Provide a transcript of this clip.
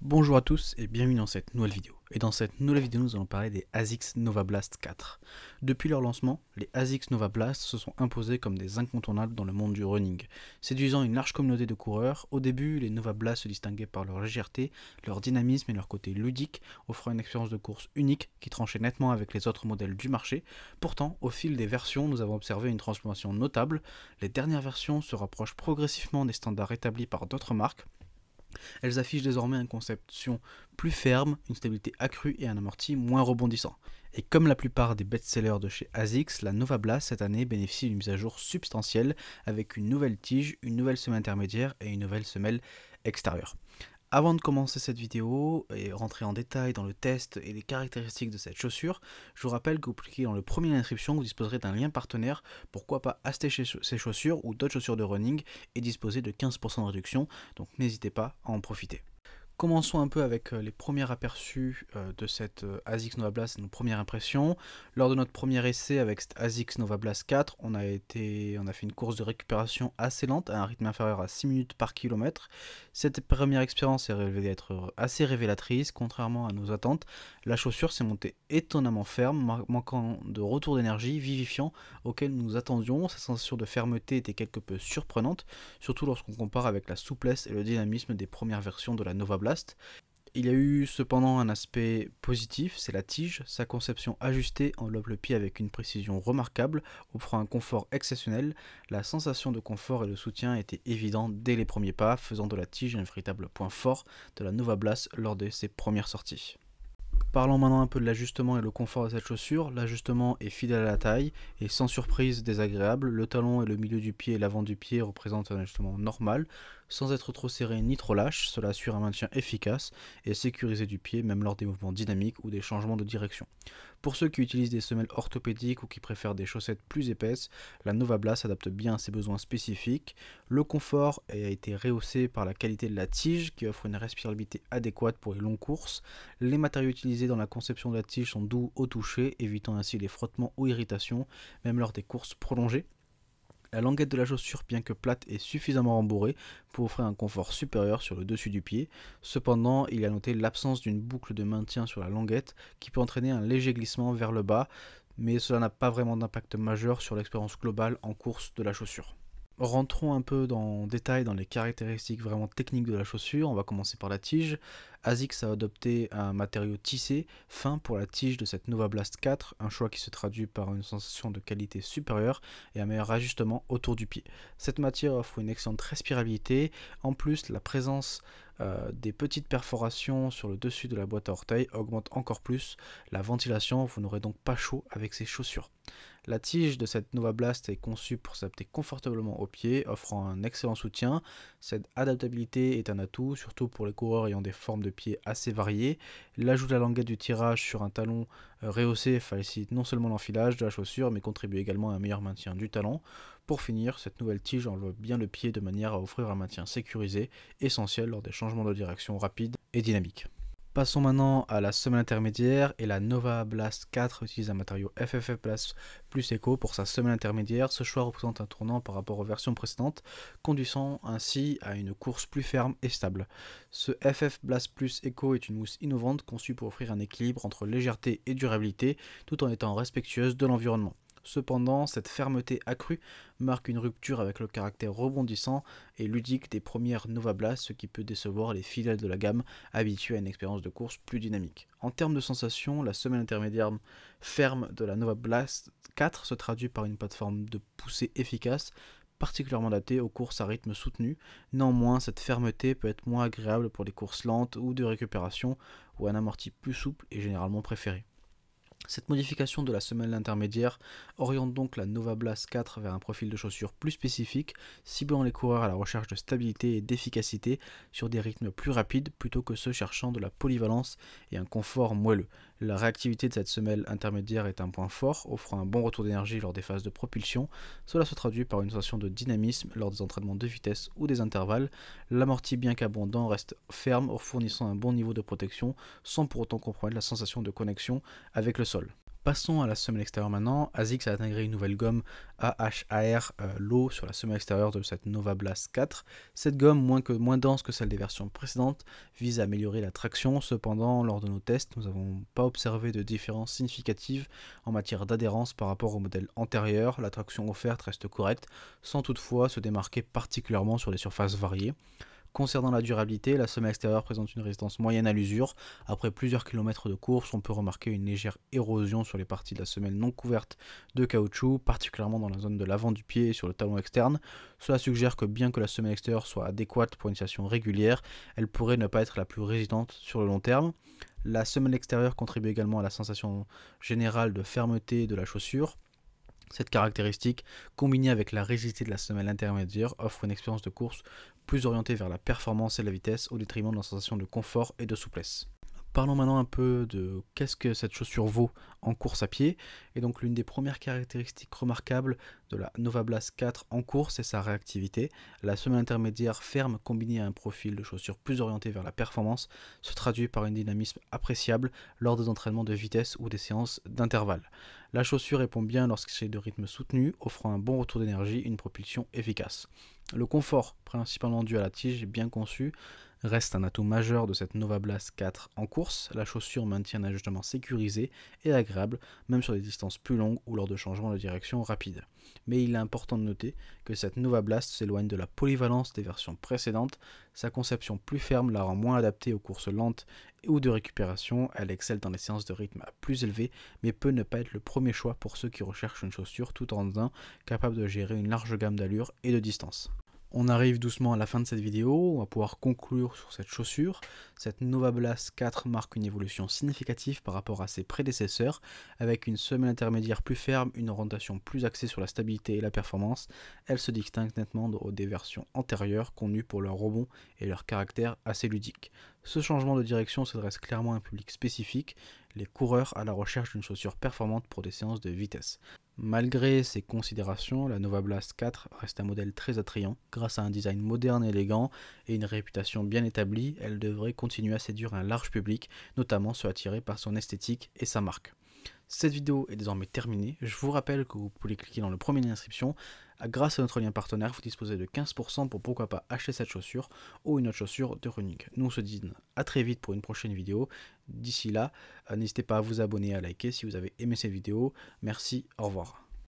Bonjour à tous et bienvenue dans cette nouvelle vidéo. Et dans cette nouvelle vidéo, nous allons parler des ASICS Nova Blast 4. Depuis leur lancement, les ASICS Nova Blast se sont imposés comme des incontournables dans le monde du running. Séduisant une large communauté de coureurs, au début, les Nova Blast se distinguaient par leur légèreté, leur dynamisme et leur côté ludique, offrant une expérience de course unique qui tranchait nettement avec les autres modèles du marché. Pourtant, au fil des versions, nous avons observé une transformation notable. Les dernières versions se rapprochent progressivement des standards établis par d'autres marques. Elles affichent désormais une conception plus ferme, une stabilité accrue et un amorti moins rebondissant. Et comme la plupart des best-sellers de chez ASICS, la Nova Blast cette année bénéficie d'une mise à jour substantielle avec une nouvelle tige, une nouvelle semelle intermédiaire et une nouvelle semelle extérieure. Avant de commencer cette vidéo et rentrer en détail dans le test et les caractéristiques de cette chaussure, je vous rappelle que vous cliquez dans le premier lien d'inscription, vous disposerez d'un lien partenaire, pourquoi pas acheter ces chaussures ou d'autres chaussures de running et disposer de 15% de réduction, donc n'hésitez pas à en profiter. Commençons un peu avec les premiers aperçus de cette ASICS Nova Blast, nos premières impressions. Lors de notre premier essai avec cette ASICS Nova Blast 4, on a fait une course de récupération assez lente, à un rythme inférieur à 6 minutes par kilomètre. Cette première expérience est révélée être assez révélatrice, contrairement à nos attentes. La chaussure s'est montée étonnamment ferme, manquant de retour d'énergie vivifiant auquel nous nous attendions. Sa sensation de fermeté était quelque peu surprenante, surtout lorsqu'on compare avec la souplesse et le dynamisme des premières versions de la Nova Blast. Il y a eu cependant un aspect positif, c'est la tige. Sa conception ajustée enveloppe le pied avec une précision remarquable, offrant un confort exceptionnel. La sensation de confort et de soutien étaient évidentes dès les premiers pas, faisant de la tige un véritable point fort de la Nova Blast lors de ses premières sorties. Parlons maintenant un peu de l'ajustement et le confort de cette chaussure. L'ajustement est fidèle à la taille et sans surprise désagréable. Le talon et le milieu du pied et l'avant du pied représentent un ajustement normal, sans être trop serré ni trop lâche. Cela assure un maintien efficace et sécurisé du pied, même lors des mouvements dynamiques ou des changements de direction. Pour ceux qui utilisent des semelles orthopédiques ou qui préfèrent des chaussettes plus épaisses, la Nova Blast s'adapte bien à ses besoins spécifiques. Le confort a été rehaussé par la qualité de la tige qui offre une respirabilité adéquate pour les longues courses. Les matériaux utilisés dans la conception de la tige sont doux au toucher, évitant ainsi les frottements ou irritations, même lors des courses prolongées. La languette de la chaussure, bien que plate, est suffisamment rembourrée pour offrir un confort supérieur sur le dessus du pied. Cependant, il y a noté l'absence d'une boucle de maintien sur la languette qui peut entraîner un léger glissement vers le bas, mais cela n'a pas vraiment d'impact majeur sur l'expérience globale en course de la chaussure. Rentrons un peu en détail dans les caractéristiques vraiment techniques de la chaussure. On va commencer par la tige. ASICS a adopté un matériau tissé fin pour la tige de cette Nova Blast 4, un choix qui se traduit par une sensation de qualité supérieure et un meilleur ajustement autour du pied. Cette matière offre une excellente respirabilité. En plus, la présence des petites perforations sur le dessus de la boîte à orteils augmente encore plus la ventilation. Vous n'aurez donc pas chaud avec ces chaussures. La tige de cette Nova Blast est conçue pour s'adapter confortablement aux pieds, offrant un excellent soutien. Cette adaptabilité est un atout, surtout pour les coureurs ayant des formes de pieds assez variées. L'ajout de la languette du tirage sur un talon rehaussé facilite non seulement l'enfilage de la chaussure, mais contribue également à un meilleur maintien du talon. Pour finir, cette nouvelle tige enveloppe bien le pied de manière à offrir un maintien sécurisé, essentiel lors des changements de direction rapides et dynamiques. Passons maintenant à la semelle intermédiaire et la Nova Blast 4 utilise un matériau FFF plus Eco pour sa semelle intermédiaire. Ce choix représente un tournant par rapport aux versions précédentes, conduisant ainsi à une course plus ferme et stable. Ce FF Blast Plus Eco est une mousse innovante conçue pour offrir un équilibre entre légèreté et durabilité tout en étant respectueuse de l'environnement. Cependant, cette fermeté accrue marque une rupture avec le caractère rebondissant et ludique des premières Nova Blast, ce qui peut décevoir les fidèles de la gamme habitués à une expérience de course plus dynamique. En termes de sensations, la semelle intermédiaire ferme de la Nova Blast 4 se traduit par une plateforme de poussée efficace, particulièrement adaptée aux courses à rythme soutenu. Néanmoins, cette fermeté peut être moins agréable pour les courses lentes ou de récupération, où un amorti plus souple est généralement préféré. Cette modification de la semelle intermédiaire oriente donc la Nova Blast 4 vers un profil de chaussure plus spécifique, ciblant les coureurs à la recherche de stabilité et d'efficacité sur des rythmes plus rapides plutôt que ceux cherchant de la polyvalence et un confort moelleux. La réactivité de cette semelle intermédiaire est un point fort, offrant un bon retour d'énergie lors des phases de propulsion. Cela se traduit par une sensation de dynamisme lors des entraînements de vitesse ou des intervalles. L'amorti, bien qu'abondant, reste ferme, fournissant un bon niveau de protection sans pour autant compromettre la sensation de connexion avec le sol. Passons à la semelle extérieure maintenant. ASICS a intégré une nouvelle gomme AHAR Low sur la semelle extérieure de cette Nova Blast 4. Cette gomme, moins dense que celle des versions précédentes, vise à améliorer la traction. Cependant, lors de nos tests, nous n'avons pas observé de différence significative en matière d'adhérence par rapport au modèle antérieur. La traction offerte reste correcte, sans toutefois se démarquer particulièrement sur des surfaces variées. Concernant la durabilité, la semelle extérieure présente une résistance moyenne à l'usure. Après plusieurs kilomètres de course, on peut remarquer une légère érosion sur les parties de la semelle non couvertes de caoutchouc, particulièrement dans la zone de l'avant du pied et sur le talon externe. Cela suggère que bien que la semelle extérieure soit adéquate pour une utilisation régulière, elle pourrait ne pas être la plus résistante sur le long terme. La semelle extérieure contribue également à la sensation générale de fermeté de la chaussure. Cette caractéristique, combinée avec la rigidité de la semelle intermédiaire, offre une expérience de course plus orientée vers la performance et la vitesse au détriment de la sensation de confort et de souplesse. Parlons maintenant un peu de qu'est-ce que cette chaussure vaut en course à pied. Et donc l'une des premières caractéristiques remarquables de la Nova Blast 4 en course est sa réactivité. La semelle intermédiaire ferme combinée à un profil de chaussure plus orienté vers la performance se traduit par un dynamisme appréciable lors des entraînements de vitesse ou des séances d'intervalle. La chaussure répond bien lorsqu'il s'agit de rythme soutenu, offrant un bon retour d'énergie et une propulsion efficace. Le confort, principalement dû à la tige bien conçue, reste un atout majeur de cette Nova Blast 4 en course. La chaussure maintient un ajustement sécurisé et agréable, même sur des distances plus longues ou lors de changements de direction rapides. Mais il est important de noter que cette Nova Blast s'éloigne de la polyvalence des versions précédentes. Sa conception plus ferme la rend moins adaptée aux courses lentes ou de récupération. Elle excelle dans les séances de rythme plus élevé, mais peut ne pas être le premier choix pour ceux qui recherchent une chaussure tout en un capable de gérer une large gamme d'allures et de distance. On arrive doucement à la fin de cette vidéo, on va pouvoir conclure sur cette chaussure. Cette Nova Blast 4 marque une évolution significative par rapport à ses prédécesseurs, avec une semelle intermédiaire plus ferme, une orientation plus axée sur la stabilité et la performance. Elle se distingue nettement des versions antérieures, connues pour leur rebond et leur caractère assez ludique. Ce changement de direction s'adresse clairement à un public spécifique, les coureurs à la recherche d'une chaussure performante pour des séances de vitesse. Malgré ces considérations, la Nova Blast 4 reste un modèle très attrayant. Grâce à un design moderne et élégant et une réputation bien établie, elle devrait continuer à séduire un large public, notamment ceux attirés par son esthétique et sa marque. Cette vidéo est désormais terminée. Je vous rappelle que vous pouvez cliquer dans le premier lien d'inscription. Grâce à notre lien partenaire, vous disposez de 15% pour pourquoi pas acheter cette chaussure ou une autre chaussure de running. Nous on se dit à très vite pour une prochaine vidéo. D'ici là, n'hésitez pas à vous abonner et à liker si vous avez aimé cette vidéo. Merci, au revoir.